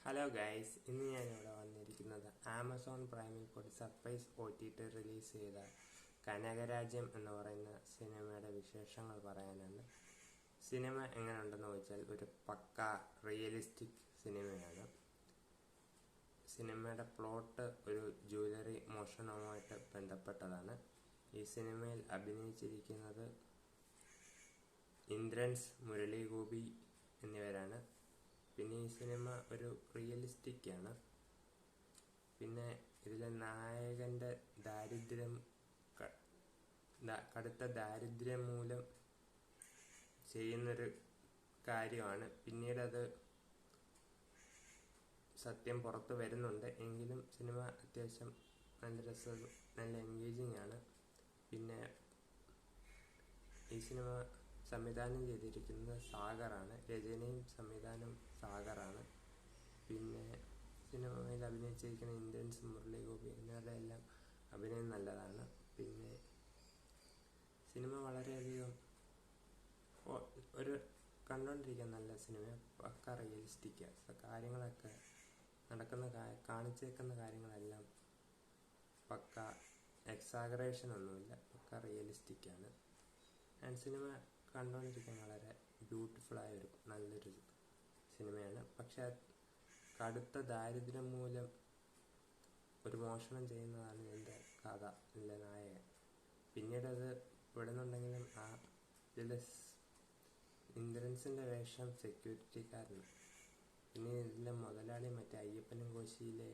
Hello guys, ഇന്ന് ഞാനിവിടെ വന്നിരിക്കുന്നത് ആമസോൺ പ്രൈമിൽ കൂടി സർപ്രൈസ് OTT റിലീസ് ചെയ്ത കനകരാജ്യം എന്ന് പറയുന്ന സിനിമയുടെ വിശേഷങ്ങൾ പറയാനാണ്. സിനിമ എങ്ങനെയുണ്ടെന്ന് ചോദിച്ചാൽ ഒരു പക്ക റിയലിസ്റ്റിക് സിനിമയാണ്. സിനിമയുടെ പ്ലോട്ട് ഒരു ജ്വല്ലറി മോഷണവുമായിട്ട് ബന്ധപ്പെട്ടതാണ്. ഈ സിനിമയിൽ അഭിനയിച്ചിരിക്കുന്നത് ഇന്ദ്രൻസ്, മുരളി ഗോപി എന്നിവരാണ്. പിന്നെ ഈ സിനിമ ഒരു റിയലിസ്റ്റിക് ആണ്. പിന്നെ ഇതിലെ നായകന്റെ കടുത്ത ദാരിദ്ര്യം മൂലം ചെയ്യുന്നൊരു കാര്യമാണ്. പിന്നീട് അത് സത്യം പുറത്തു വരുന്നുണ്ട്. എങ്കിലും സിനിമ അത്യാവശ്യം നല്ല എൻഗേജിങ് ആണ്. പിന്നെ ഈ സിനിമ സംവിധാനം ചെയ്തിരിക്കുന്നത് സാഗറാണ്. രചനയും സംവിധാനവും സാഗറാണ്. പിന്നെ സിനിമയിൽ അഭിനയിച്ചിരിക്കുന്ന ഇന്ദ്രൻസ്, മുരളി ഗോപി എന്നിവരുടെ എല്ലാം അഭിനയം നല്ലതാണ്. പിന്നെ സിനിമ വളരെയധികം ഒരു കണ്ടുകൊണ്ടിരിക്കാൻ നല്ല സിനിമ, പക്ക റിയലിസ്റ്റിക്കാണ്. കാര്യങ്ങളൊക്കെ കാണിച്ചേക്കുന്ന കാര്യങ്ങളെല്ലാം പക്ക എക്സാഗറേഷൻ ഒന്നുമില്ല, പക്ക റിയലിസ്റ്റിക്കാണ്. ആൻഡ് സിനിമ കണ്ടുകൊണ്ടിരിക്കാൻ വളരെ ബ്യൂട്ടിഫുള്ളായ നല്ലൊരു സിനിമയാണ്. പക്ഷെ കടുത്ത ദാരിദ്ര്യം മൂലം ഒരു മോഷണം ചെയ്യുന്നതാണ് ഇതിൻ്റെ കഥ, ഇതിൻ്റെ നായകൻ. പിന്നീട് അത് വിടുന്നുണ്ടെങ്കിലും ഇതിലെ ഇന്ദ്രൻസിൻ്റെ വേഷം സെക്യൂരിറ്റിക്കാരനാണ്. പിന്നെ ഇതിലെ മുതലാളി മറ്റേ അയ്യപ്പനും കോശിയിലെ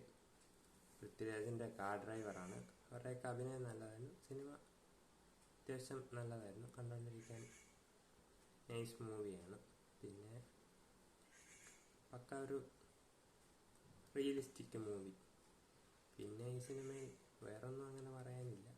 പൃഥ്വിരാജിൻ്റെ കാർ ഡ്രൈവറാണ്. അവരുടെയൊക്കെ അഭിനയം നല്ലതായിരുന്നു. സിനിമ അത്യാവശ്യം നല്ലതായിരുന്നു, കണ്ടുകൊണ്ടിരിക്കാൻ നൈസ് മൂവിയാണ്. പിന്നെ പക്ക ഒരു റിയലിസ്റ്റിക് മൂവി. പിന്നെ ഈ സിനിമയിൽ വേറൊന്നും അങ്ങനെ പറയാനില്ല.